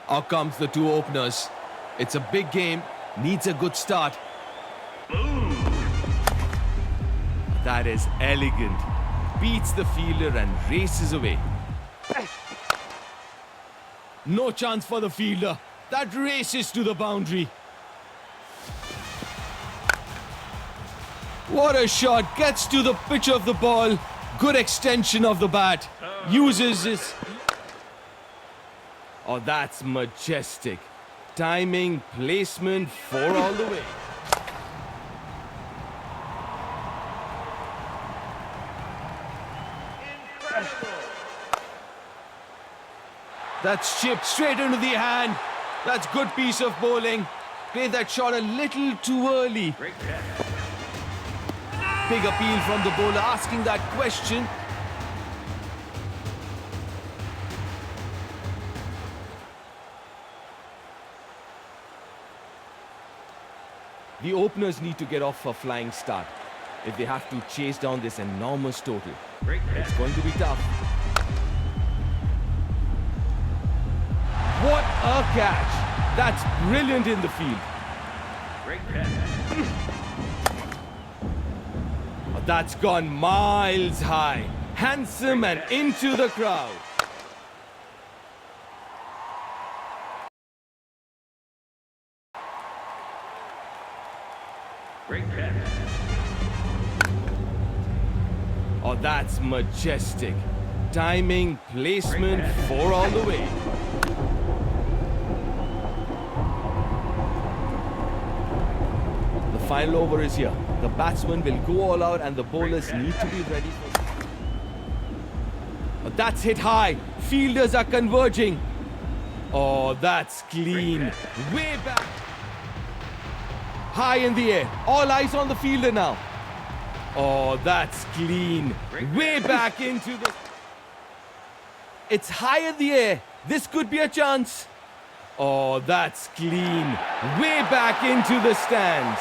Out comes the two openers. It's a big game, needs a good start. That is elegant. Beats the fielder and races away. No chance for the fielder. That races to the boundary. What a shot. Gets to the pitch of the ball. Good extension of the bat. Uses his... Oh, that's majestic. Timing, placement, 4 all the way. That's chipped straight into the hand. That's good piece of bowling. Played that shot a little too early. Big appeal from the bowler asking that question. The openers need to get off a flying start if they have to chase down this enormous total. It's going to be tough. What a catch! That's brilliant in the field. That's gone miles high. Handsome and into the crowd. Oh, that's majestic. Timing, placement, 4 all the way. The final over is here. The batsman will go all out and the bowlers need to be ready for it. Oh, that's hit high. Fielders are converging. Oh, that's clean. Way back. High in the air. All eyes on the fielder now. Oh, that's clean. Way back into the... It's high in the air. This could be a chance. Oh, that's clean. Way back into the stands.